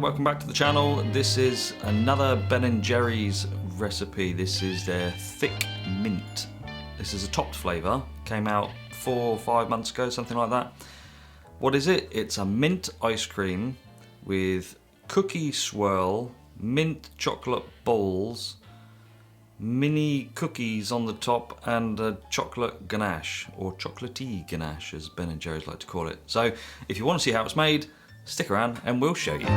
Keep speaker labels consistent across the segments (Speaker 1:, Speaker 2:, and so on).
Speaker 1: welcome back to the channel. This is another Ben & Jerry's recipe. This is their thick mint. This is a topped flavour. Came out 4 or 5 months ago, something like that. What is it? It's a mint ice cream with cookie swirl, mint chocolate balls, mini cookies on the top, and a chocolate ganache, or chocolatey ganache as Ben & Jerry's like to call it. So if you want to see how it's made, stick around and we'll show you.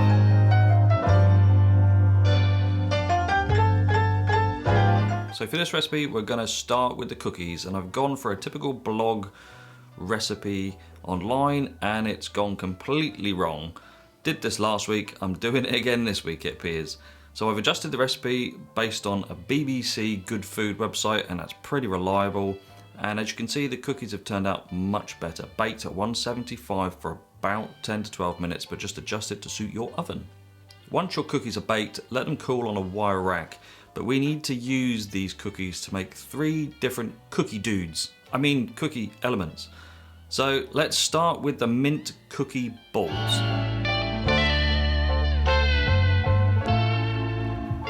Speaker 1: So for this recipe we're going to start with the cookies, and I've gone for a typical blog recipe online and it's gone completely wrong. Did this last week, I'm doing it again this week it appears. So I've adjusted the recipe based on a BBC Good Food website, and that's pretty reliable. And as you can see, the cookies have turned out much better. Baked at 175 for about 10 to 12 minutes, but just adjust it to suit your oven. Once your cookies are baked, let them cool on a wire rack. But we need to use these cookies to make 3 different cookie dudes. I mean cookie elements. So let's start with the mint cookie balls.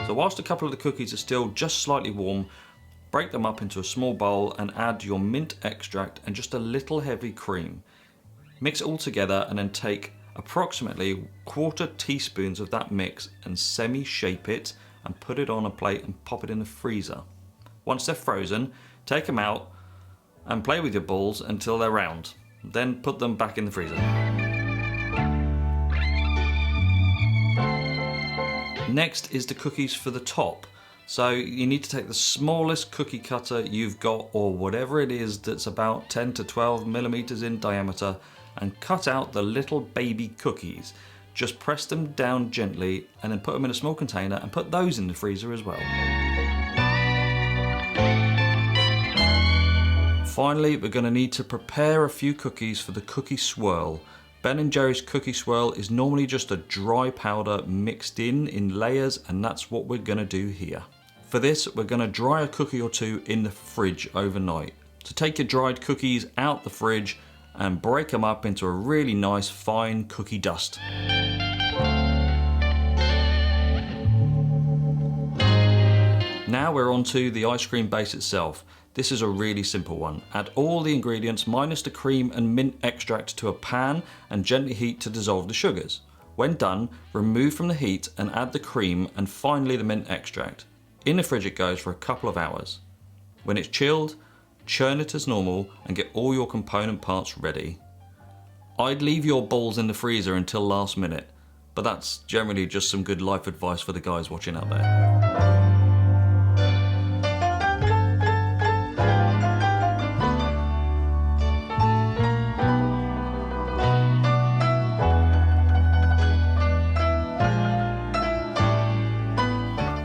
Speaker 1: So whilst a couple of the cookies are still just slightly warm, break them up into a small bowl and add your mint extract and just a little heavy cream. Mix it all together and then take approximately 1/4 teaspoons of that mix and semi-shape it and put it on a plate and pop it in the freezer. Once they're frozen, take them out and play with your balls until they're round. Then put them back in the freezer. Next is the cookies for the top. So you need to take the smallest cookie cutter you've got, or whatever it is that's about 10 to 12 millimeters in diameter, and cut out the little baby cookies. Just press them down gently and then put them in a small container and put those in the freezer as well. Finally, we're going to need to prepare a few cookies for the cookie swirl. Ben & Jerry's cookie swirl is normally just a dry powder mixed in layers, and that's what we're going to do here. For this, we're going to dry a cookie or 2 in the fridge overnight. So take your dried cookies out the fridge and break them up into a really nice fine cookie dust. Now we're on to the ice cream base itself. This is a really simple one. Add all the ingredients minus the cream and mint extract to a pan and gently heat to dissolve the sugars. When done, remove from the heat and add the cream and finally the mint extract. In the fridge it goes for a couple of hours. When it's chilled, churn it as normal and get all your component parts ready. I'd leave your balls in the freezer until last minute, but that's generally just some good life advice for the guys watching out there.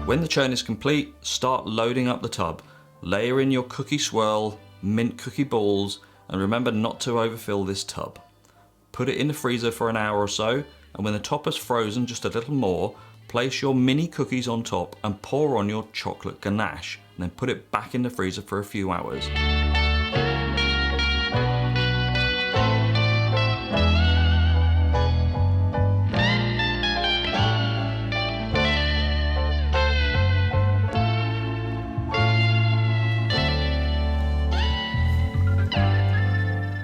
Speaker 1: When the churn is complete, start loading up the tub. Layer in your cookie swirl, mint cookie balls, and remember not to overfill this tub. Put it in the freezer for an hour or so, and when the top is frozen just a little more, place your mini cookies on top and pour on your chocolate ganache, and then put it back in the freezer for a few hours.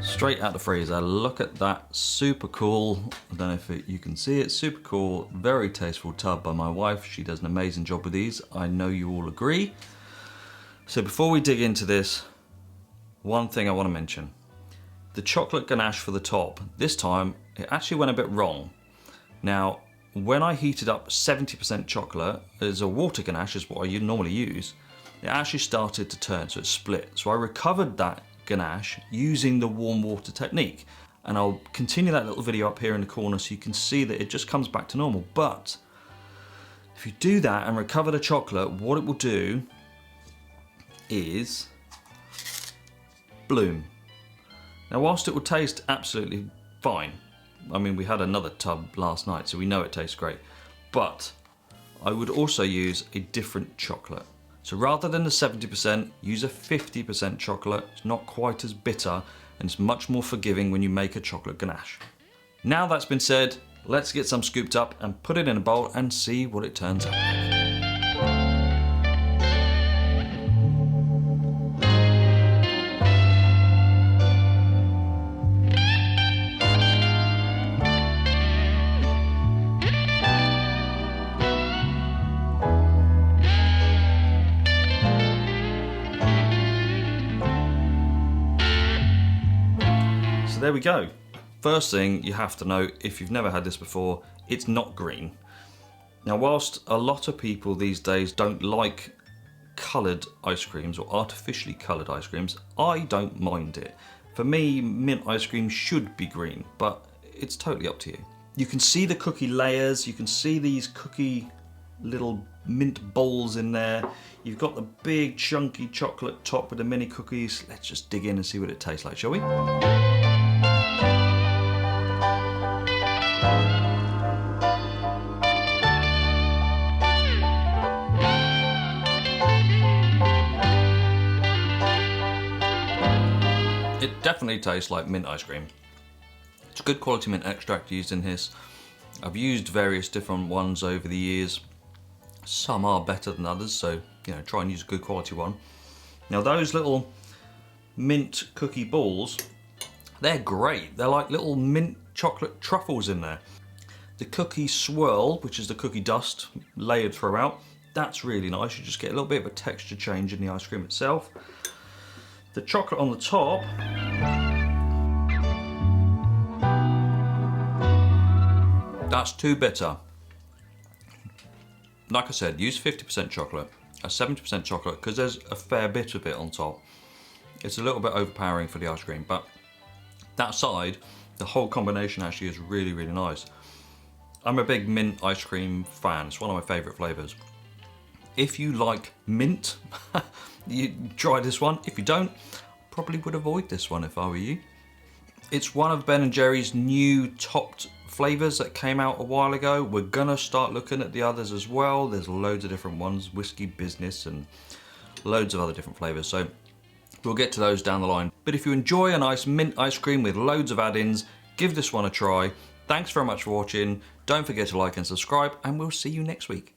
Speaker 1: Straight out the freezer. Look at that, super cool. I don't know if you can see it, super cool, very tasteful tub by my wife. She does an amazing job with these. I know you all agree. So before we dig into this, one thing I want to mention. The chocolate ganache for the top, this time it actually went a bit wrong. Now, when I heated up 70% chocolate as a water ganache, is what I normally use, it actually started to turn, so it split. So I recovered that ganache using the warm water technique, and I'll continue that little video up here in the corner so you can see that it just comes back to normal. But if you do that and recover the chocolate, what it will do is bloom. Now whilst it will taste absolutely fine, I mean we had another tub last night so we know it tastes great, but I would also use a different chocolate. So rather than the 70%, use a 50% chocolate. It's not quite as bitter and it's much more forgiving when you make a chocolate ganache. Now that's been said, Let's get some scooped up and put it in a bowl and see what it turns out. So there we go. First thing you have to know, if you've never had this before, it's not green. Now, whilst a lot of people these days don't like coloured ice creams or artificially coloured ice creams, I don't mind it. For me, mint ice cream should be green, but it's totally up to you. You can see the cookie layers, you can see these cookie little mint balls in there. You've got the big chunky chocolate top with the mini cookies. Let's just dig in and see what it tastes like, shall we? It definitely tastes like mint ice cream. It's good quality mint extract used in this. I've used various different ones over the years. Some are better than others, so try and use a good quality one. Now those little mint cookie balls, they're great. They're like little mint chocolate truffles in there. The cookie swirl, which is the cookie dust layered throughout, that's really nice. You just get a little bit of a texture change in the ice cream itself. The chocolate on the top, that's too bitter. Like I said, use 50% chocolate, 70% chocolate, because there's a fair bit of it on top. It's a little bit overpowering for the ice cream, but that side, the whole combination actually is really, really nice. I'm a big mint ice cream fan. It's one of my favourite flavours. If you like mint, you try this one. If you don't, probably would avoid this one if I were you. It's one of Ben & Jerry's new topped flavours that came out a while ago. We're gonna start looking at the others as well. There's loads of different ones, Whiskey Business and loads of other different flavours. So we'll get to those down the line. But if you enjoy a nice mint ice cream with loads of add-ins, give this one a try. Thanks very much for watching. Don't forget to like and subscribe, and we'll see you next week.